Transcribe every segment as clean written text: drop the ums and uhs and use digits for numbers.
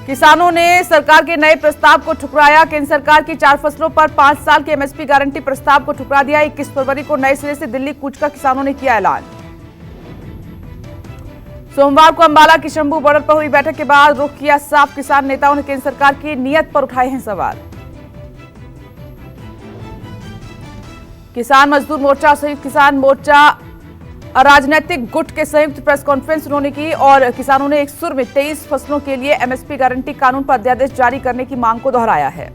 किसानों ने सरकार के नए प्रस्ताव को ठुकराया। केंद्र सरकार की 4 फसलों पर 5 साल के एमएसपी गारंटी प्रस्ताव को ठुकरा दिया। 21 फरवरी को नए सिरे से दिल्ली कूच कर किसानों ने किया ऐलान। सोमवार को अंबाला की शंभू बॉर्डर पर हुई बैठक के बाद रुख किया साफ। किसान नेताओं ने केंद्र सरकार की नीयत पर उठाए हैं सवाल। किसान मजदूर मोर्चा संयुक्त किसान मोर्चा अराजनैतिक गुट के संयुक्त प्रेस कॉन्फ्रेंस उन्होंने की और किसानों ने एक सुर में 23 फसलों के लिए एमएसपी गारंटी कानून पर अध्यादेश जारी करने की मांग को दोहराया है।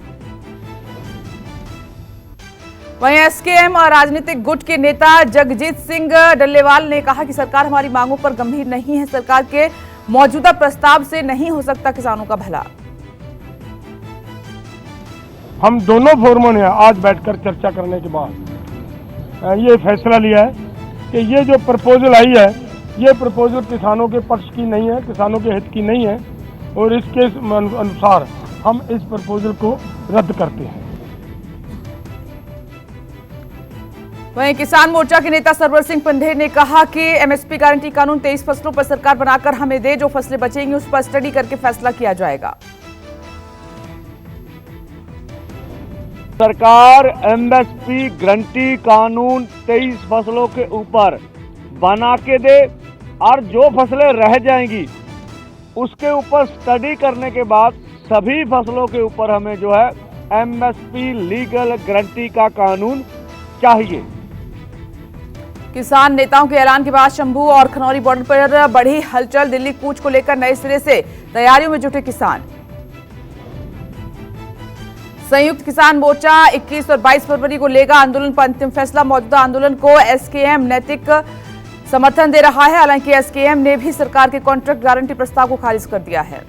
वहीं एसकेएम और राजनीतिक गुट के नेता जगजीत सिंह डल्लेवाल ने कहा कि सरकार हमारी मांगों पर गंभीर नहीं है। सरकार के मौजूदा प्रस्ताव से नहीं हो सकता किसानों का भला। हम दोनों फोरमों ने आज बैठकर चर्चा करने के बाद ये फैसला लिया है कि ये जो प्रपोजल आई है ये प्रपोजल किसानों के पक्ष की नहीं है, किसानों के हित की नहीं है और इसके अनुसार हम इस प्रपोजल को रद्द करते हैं। वहीं किसान मोर्चा के नेता सरवर सिंह पंढेर ने कहा कि एमएसपी गारंटी कानून 23 फसलों पर सरकार बनाकर हमें दे, जो फसलें बचेंगी उस पर स्टडी करके फैसला किया जाएगा। सरकार एमएसपी गारंटी कानून 23 फसलों के ऊपर बना के दे और जो फसलें रह जाएंगी उसके ऊपर स्टडी करने के बाद सभी फसलों के ऊपर हमें जो है एमएसपी लीगल गारंटी का कानून चाहिए। किसान नेताओं के ऐलान के बाद शंभू और खनौरी बॉर्डर पर बढ़ी हलचल। दिल्ली कूच को लेकर नए सिरे से तैयारियों में जुटे किसान। संयुक्त किसान मोर्चा 21 और 22 फरवरी को लेगा आंदोलन पर अंतिम फैसला। मौजूदा आंदोलन को एसकेएम नैतिक समर्थन दे रहा है। हालांकि एसकेएम ने भी सरकार के कॉन्ट्रैक्ट गारंटी प्रस्ताव को खारिज कर दिया है।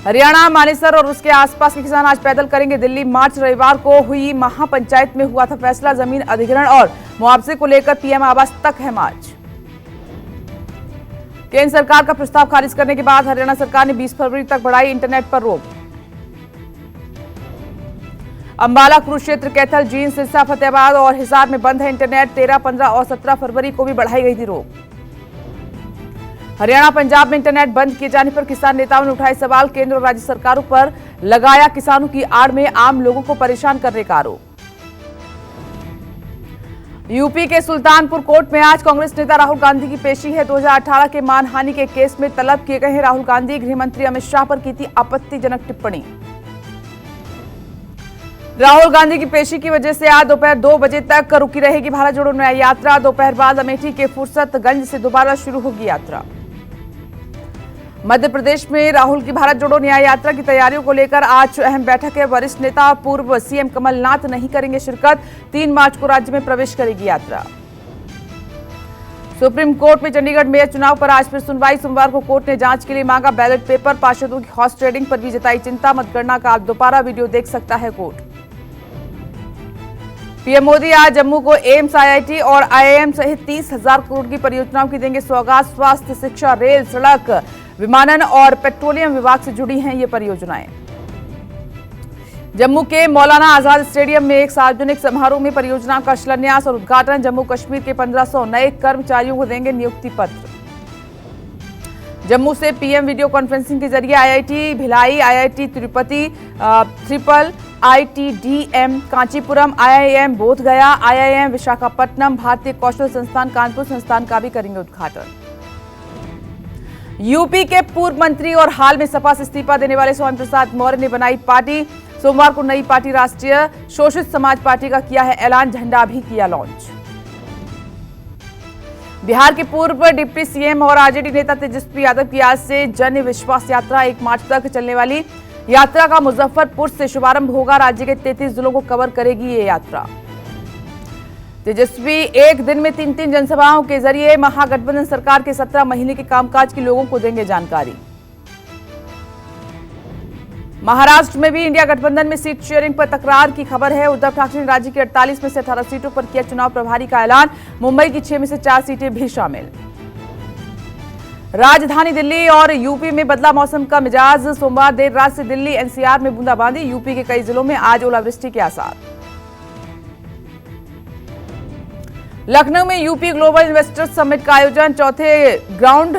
हरियाणा, मानेसर और उसके आसपास के किसान आज पैदल करेंगे दिल्ली मार्च। रविवार को हुई महापंचायत में हुआ था फैसला। जमीन अधिग्रहण और मुआवजे को लेकर पीएम आवास तक है मार्च। केंद्र सरकार का प्रस्ताव खारिज करने के बाद हरियाणा सरकार ने 20 फरवरी तक बढ़ाई इंटरनेट पर रोक। अंबाला, कुरुक्षेत्र, कैथल, जींद, सिरसा, फतेहाबाद और हिसार में बंद है इंटरनेट। 13, 15 और 17 फरवरी को भी बढ़ाई गई थी रोक। हरियाणा, पंजाब में इंटरनेट बंद किए जाने पर किसान नेताओं ने उठाए सवाल। केंद्र और राज्य सरकारों पर लगाया किसानों की आड़ में आम लोगों को परेशान करने का आरोप। यूपी के सुल्तानपुर कोर्ट में आज कांग्रेस नेता राहुल गांधी की पेशी है। 2018 के मानहानि के केस में तलब किए गए हैं राहुल गांधी। गृह मंत्री अमित शाह पर की थी आपत्तिजनक टिप्पणी। राहुल गांधी की पेशी की वजह से आज दोपहर 2 बजे तक रुकी रहेगी भारत जोड़ो न्याय यात्रा। दोपहर बाद अमेठी के फुर्सतगंज से दोबारा शुरू होगी यात्रा। मध्य प्रदेश में राहुल की भारत जोड़ो न्याय यात्रा की तैयारियों को लेकर आज अहम बैठक है। वरिष्ठ नेता पूर्व सीएम कमलनाथ नहीं करेंगे शिरकत। 3 मार्च को राज्य में प्रवेश करेगी यात्रा। सुप्रीम कोर्ट में चंडीगढ़ मेयर चुनाव पर आज फिर सुनवाई। सोमवार को कोर्ट ने जांच के लिए मांगा बैलेट पेपर। पार्षदों की हॉर्स ट्रेडिंग पर भी जताई चिंता। मतगणना का दोबारा वीडियो देख सकता है कोर्ट। पीएम मोदी आज जम्मू को एम्स, आईआईटी और आईआईएम सहित 30,000 करोड़ की परियोजनाओं की देंगे सौगात। स्वास्थ्य, शिक्षा, रेल, सड़क, विमानन और पेट्रोलियम विभाग से जुड़ी हैं ये परियोजनाएं। जम्मू के मौलाना आजाद स्टेडियम में एक सार्वजनिक समारोह में परियोजना का शिलान्यास और उद्घाटन। जम्मू कश्मीर के 1500 नए कर्मचारियों को देंगे नियुक्ति पत्र। जम्मू से पीएम वीडियो कॉन्फ्रेंसिंग के जरिए IIT Bhilai, IIT Tirupati, triple ITDM Kanchipuram, IIM Bodhgaya, IIM Visakhapatnam, भारतीय कौशल संस्थान कानपुर संस्थान का भी करेंगे उद्घाटन। यूपी के पूर्व मंत्री और हाल में सपा से इस्तीफा देने वाले स्वामी प्रसाद मौर्य ने बनाई पार्टी। सोमवार को नई पार्टी राष्ट्रीय शोषित समाज पार्टी का किया है ऐलान। झंडा भी किया लॉन्च। बिहार के पूर्व डिप्टी सीएम और आरजेडी नेता तेजस्वी यादव की आज से जन विश्वास यात्रा 1 मार्च तक चलने वाली यात्रा का मुजफ्फरपुर से शुभारंभ होगा। राज्य के 33 जिलों को कवर करेगी ये यात्रा। तेजस्वी एक दिन में 3-3 जनसभाओं के जरिए महागठबंधन सरकार के 17 महीने के कामकाज की लोगों को देंगे जानकारी। महाराष्ट्र में भी इंडिया गठबंधन में सीट शेयरिंग पर तकरार की खबर है। उद्धव ठाकरे ने राज्य की 48 में से 18 सीटों पर किया चुनाव प्रभारी का ऐलान। मुंबई की 6 में से 4 सीटें भी शामिल। राजधानी दिल्ली और यूपी में बदला मौसम का मिजाज। सोमवार देर रात से दिल्ली एनसीआर में बूंदाबांदी। यूपी के कई जिलों में आज ओलावृष्टि के आसार। लखनऊ में यूपी ग्लोबल इन्वेस्टर्स समिट का आयोजन। चौथे ग्राउंड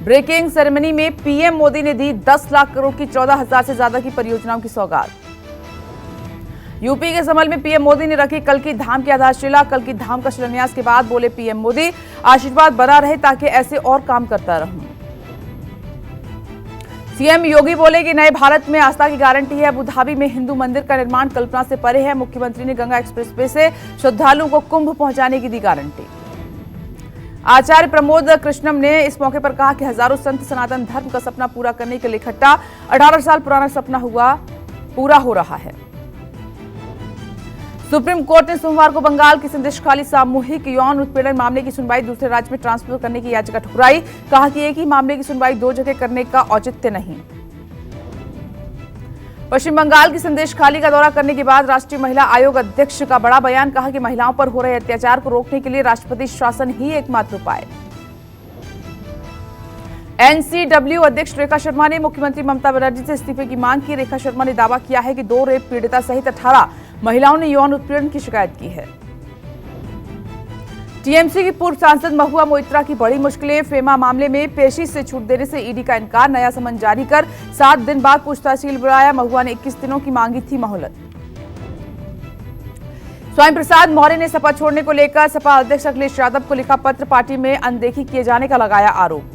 ब्रेकिंग सेरेमनी में पीएम मोदी ने दी 10 लाख करोड़ की 14,000 से ज्यादा की परियोजनाओं की सौगात। यूपी के समल में पीएम मोदी ने रखी कल्कि धाम की आधारशिला। कल्कि धाम का शिलान्यास के बाद बोले पीएम मोदी, आशीर्वाद बना रहे ताकि ऐसे और काम करता रहूं। सीएम योगी बोले कि नए भारत में आस्था की गारंटी है। अबू धाबी में हिंदू मंदिर का निर्माण कल्पना से परे है। मुख्यमंत्री ने गंगा एक्सप्रेसवे से श्रद्धालुओं को कुंभ पहुंचाने की दी गारंटी। आचार्य प्रमोद कृष्णम ने इस मौके पर कहा कि हजारों संत सनातन धर्म का सपना पूरा करने के लिए इकट्ठा। 18 साल पुराना सपना पूरा हो रहा है। सुप्रीम कोर्ट ने सोमवार को बंगाल की संदेशखाली सामूहिक यौन उत्पीड़न मामले की सुनवाई दूसरे राज्य में ट्रांसफर करने की याचिका ठुकराई। कहा कि एक ही मामले की सुनवाई 2 जगह करने का औचित्य नहीं। पश्चिम बंगाल की संदेशखाली का दौरा करने के बाद राष्ट्रीय महिला आयोग अध्यक्ष का बड़ा बयान। कहा कि महिलाओं पर हो रहे अत्याचार को रोकने के लिए राष्ट्रपति शासन ही एकमात्र उपाय। एनसीडब्ल्यू अध्यक्ष रेखा शर्मा ने मुख्यमंत्री ममता बनर्जी से इस्तीफे की मांग की। रेखा शर्मा ने दावा किया है कि 2 रेप पीड़िता सहित 18 महिलाओं ने यौन उत्पीड़न की शिकायत की है। टीएमसी की पूर्व सांसद महुआ मोइत्रा की बड़ी मुश्किलें। फेमा मामले में पेशी से छूट देने से ईडी का इनकार। नया समन जारी कर 7 दिन बाद पूछताछ के लिए बुलाया। महुआ ने 21 दिनों की मांगी थी मोहलत। स्वयं प्रसाद मौर्य ने सपा छोड़ने को लेकर सपा अध्यक्ष अखिलेश यादव को लिखा पत्र। पार्टी में अनदेखी किए जाने का लगाया आरोप।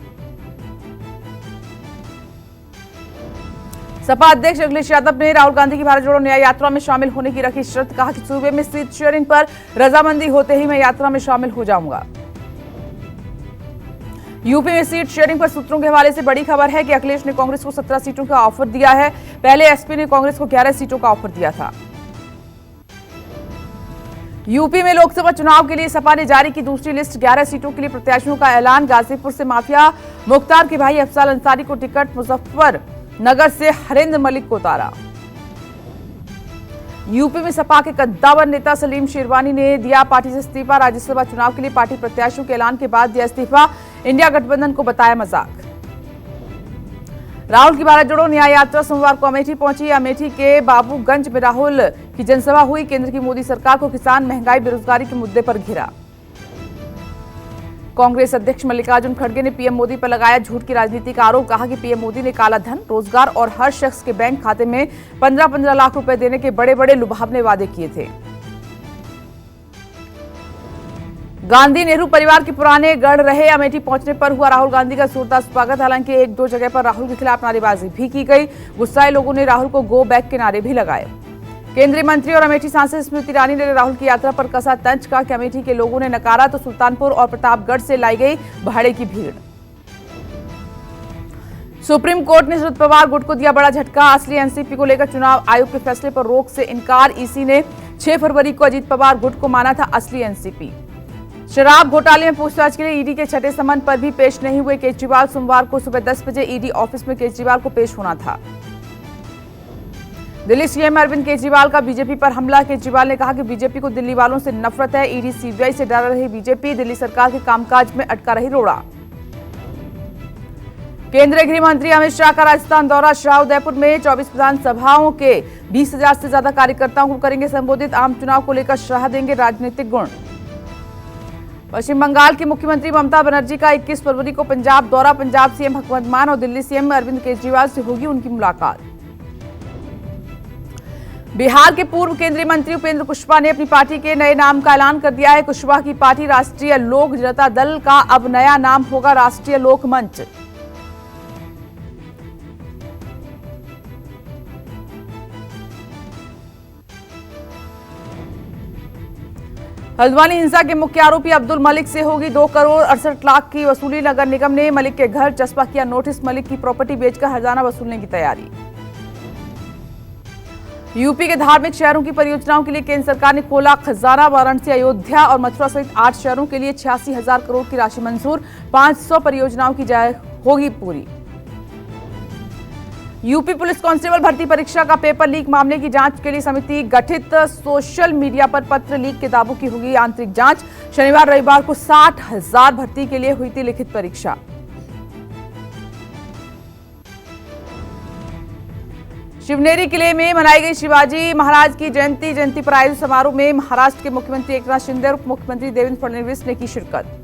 सपा अध्यक्ष अखिलेश यादव ने राहुल गांधी की भारत जोड़ो न्याय यात्रा में शामिल होने की रखी शर्त। कहा कि सूबे में सीट शेयरिंग पर रजामंदी होते ही मैं यात्रा में शामिल हो जाऊंगा। यूपी में सीट शेयरिंग पर सूत्रों के हवाले से बड़ी खबर है कि अखिलेश ने कांग्रेस को 17 सीटों का ऑफर दिया है। पहले एसपी ने कांग्रेस को 11 सीटों का ऑफर दिया था। यूपी में लोकसभा चुनाव के लिए सपा ने जारी की दूसरी लिस्ट। 11 सीटों के लिए प्रत्याशियों का ऐलान। गाजीपुर से माफिया मुख्तार के भाई अफजाल अंसारी को टिकट, मुजफ्फरनगर से हरेंद्र मलिक को उतारा। यूपी में सपा के कद्दावर नेता सलीम शेरवानी ने दिया पार्टी से इस्तीफा। राज्यसभा चुनाव के लिए पार्टी प्रत्याशियों के ऐलान के बाद दिया इस्तीफा। इंडिया गठबंधन को बताया मजाक। राहुल की भारत जोड़ो न्याय यात्रा सोमवार को अमेठी पहुंची। अमेठी के बाबूगंज में राहुल की जनसभा हुई। केंद्र की मोदी सरकार को किसान, महंगाई, बेरोजगारी के मुद्दे पर घेरा। कांग्रेस अध्यक्ष मल्लिकार्जुन खड़गे ने पीएम मोदी पर लगाया झूठ की राजनीति का आरोप। कहा कि पीएम मोदी ने काला धन, रोजगार और हर शख्स के बैंक खाते में 15-15 लाख रुपए देने के बड़े बड़े लुभावने वादे किए थे। गांधी नेहरू परिवार के पुराने गढ़ रहे अमेठी पहुंचने पर हुआ राहुल गांधी का जोरदार स्वागत। हालांकि 1-2 जगह पर राहुल के खिलाफ नारेबाजी भी की गई। गुस्साए लोगों ने राहुल को गो बैक के नारे भी लगाए। केंद्रीय मंत्री और अमेठी सांसद स्मृति ईरानी ने राहुल की यात्रा पर कसा तंज। कहा कि अमेठी के लोगों ने नकारा तो सुल्तानपुर और प्रतापगढ़ से लाई गई भाड़े की भीड़। सुप्रीम कोर्ट ने शरद पवार गुट को दिया बड़ा झटका। असली एनसीपी को लेकर चुनाव आयोग के फैसले पर रोक से इनकार। ईसी ने 6 फरवरी को अजीत पवार गुट को माना था असली एनसीपी। शराब घोटाले में पूछताछ के लिए ईडी के छठे समन पर भी पेश नहीं हुए केजरीवाल। सोमवार को सुबह 10 बजे ईडी ऑफिस में केजरीवाल को पेश होना था। दिल्ली सीएम अरविंद केजरीवाल का बीजेपी पर हमला। केजरीवाल ने कहा कि बीजेपी को दिल्ली वालों से नफरत है। ईडी सीबीआई से डर रही बीजेपी दिल्ली सरकार के कामकाज में अटका रही रोड़ा। केंद्रीय गृह मंत्री अमित शाह का राजस्थान दौरा। शाह उदयपुर में 24 विधानसभाओं के 20,000 से ज्यादा कार्यकर्ताओं को करेंगे संबोधित। आम चुनाव को लेकर शाह देंगे राजनीतिक गुण। पश्चिम बंगाल की मुख्यमंत्री ममता बनर्जी का 21 फरवरी को पंजाब दौरा। पंजाब सीएम भगवंत मान और दिल्ली सीएम अरविंद केजरीवाल से होगी उनकी मुलाकात। बिहार के पूर्व केंद्रीय मंत्री उपेंद्र कुशवाहा ने अपनी पार्टी के नए नाम का ऐलान कर दिया है। कुशवाहा की पार्टी राष्ट्रीय लोक जनता दल का अब नया नाम होगा राष्ट्रीय लोक मंच। हल्द्वानी हिंसा के मुख्य आरोपी अब्दुल मलिक से होगी 2 करोड़ 68 लाख की वसूली। नगर निगम ने मलिक के घर चस्पा किया नोटिस। मलिक की प्रॉपर्टी बेचकर हर्जाना वसूलने की तैयारी। यूपी के धार्मिक शहरों की परियोजनाओं के लिए केंद्र सरकार ने खोला खजाना। वाराणसी, अयोध्या और मथुरा सहित 8 शहरों के लिए 86,000 करोड़ की राशि मंजूर। 500 परियोजनाओं की होगी पूरी। यूपी पुलिस कांस्टेबल भर्ती परीक्षा का पेपर लीक मामले की जांच के लिए समिति गठित। सोशल मीडिया पर पत्र लीक के दावों की होगी आंतरिक जांच। शनिवार रविवार को 60,000 भर्ती के लिए हुई थी लिखित परीक्षा। शिवनेरी किले में मनाई गई शिवाजी महाराज की जयंती पर आयोजित समारोह में महाराष्ट्र के मुख्यमंत्री एकनाथ शिंदे और उप मुख्यमंत्री देवेंद्र फडणवीस ने की शिरकत।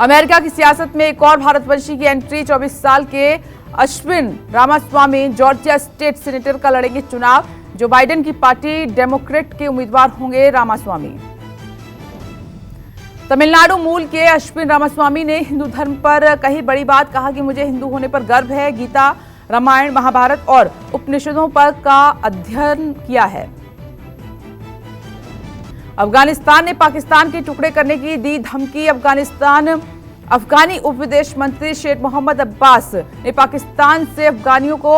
अमेरिका की सियासत में एक और भारतवंशी की एंट्री। 24 साल के Ashwin Ramaswamy Georgia state senator का लड़ेंगे चुनाव। जो बाइडेन की पार्टी डेमोक्रेट के उम्मीदवार होंगे रामास्वामी। तमिलनाडु मूल के अश्विन रामास्वामी ने हिंदू धर्म पर कही बड़ी बात। कहा कि मुझे हिंदू होने पर गर्व है। गीता, रामायण, महाभारत और उपनिषदों पर का अध्ययन किया है। अफगानिस्तान ने पाकिस्तान के टुकड़े करने की दी धमकी। अफगानी उप विदेश मंत्री शेख मोहम्मद अब्बास ने पाकिस्तान से अफगानियों को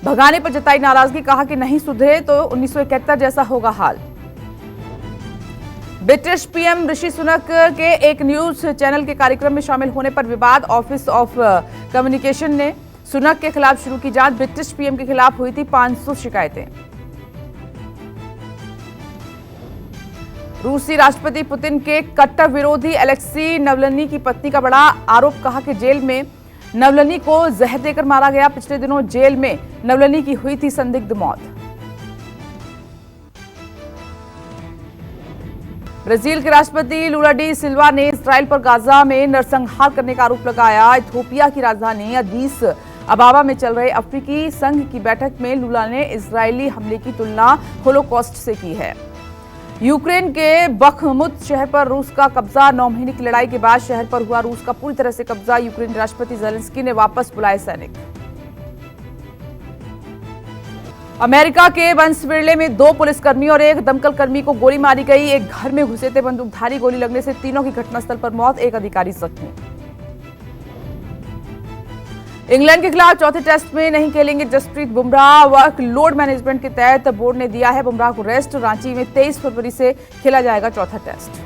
भगाने पर जताई नाराजगी। कहा कि नहीं सुधरे तो 1971 जैसा होगा हाल। ब्रिटिश पीएम ऋषि सुनक के एक न्यूज चैनल के कार्यक्रम में शामिल होने पर विवाद। ऑफिस ऑफ कम्युनिकेशन ने सुनक के खिलाफ शुरू की जांच। ब्रिटिश पीएम के खिलाफ हुई थी 500 शिकायतें। रूसी राष्ट्रपति पुतिन के कट्टर विरोधी अलेक्सी नवलनी की पत्नी का बड़ा आरोप। कहा कि जेल में नवलनी को जहर देकर मारा गया। पिछले दिनों जेल में नवलनी की हुई थी संदिग्ध मौत। ब्राजील के राष्ट्रपति लूला डी सिल्वा ने इस्राएल पर गाजा में नरसंहार करने का आरोप लगाया। इथियोपिया की राजधानी अदीस अबाबा में चल रहे अफ्रीकी संघ की बैठक में लूला ने इजरायली हमले की तुलना होलोकॉस्ट से की है। यूक्रेन के बखमुत शहर पर रूस का कब्जा। 9 महीने की लड़ाई के बाद शहर पर हुआ रूस का पूरी तरह से कब्जा। यूक्रेन राष्ट्रपति जेलेंस्की ने वापस बुलाए सैनिक। अमेरिका के वंसविरले में 2 पुलिसकर्मी और 1 दमकल कर्मी को गोली मारी गई। एक घर में घुसे थे बंदूकधारी। गोली लगने से तीनों की घटनास्थल पर मौत। 1 अधिकारी जख्मी। इंग्लैंड के खिलाफ चौथे टेस्ट में नहीं खेलेंगे जसप्रीत बुमराह। वर्कलोड मैनेजमेंट के तहत बोर्ड ने दिया है बुमराह को रेस्ट। रांची में 23 फरवरी से खेला जाएगा चौथा टेस्ट।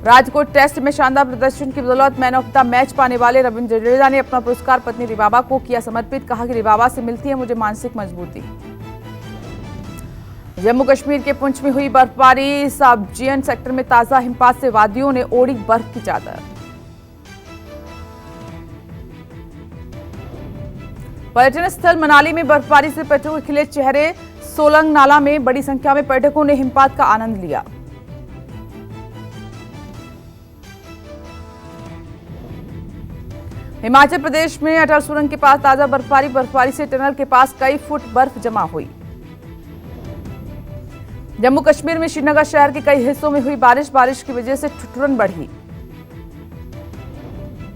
राजकोट टेस्ट में शानदार प्रदर्शन की बदौलत मैन ऑफ द मैच पाने वाले रविंद्र जडेजा ने अपना पुरस्कार पत्नी रिबाबा को किया समर्पित। कहा कि रिबाबा से मिलती है मुझे मानसिक मजबूती। जम्मू कश्मीर के पुंछ में हुई बर्फबारी। सबजियन सेक्टर में ताजा हिमपात से वादियों ने ओढ़ी बर्फ की चादर। पर्यटन स्थल मनाली में बर्फबारी से पर्यटकों के खिले चेहरे। सोलंग नाला में बड़ी संख्या में पर्यटकों ने हिमपात का आनंद लिया। हिमाचल प्रदेश में अटल सुरंग के पास ताजा बर्फबारी से टनल के पास कई फुट बर्फ जमा हुई। जम्मू कश्मीर में श्रीनगर शहर के कई हिस्सों में हुई बारिश की वजह से ठिठुरन बढ़ी।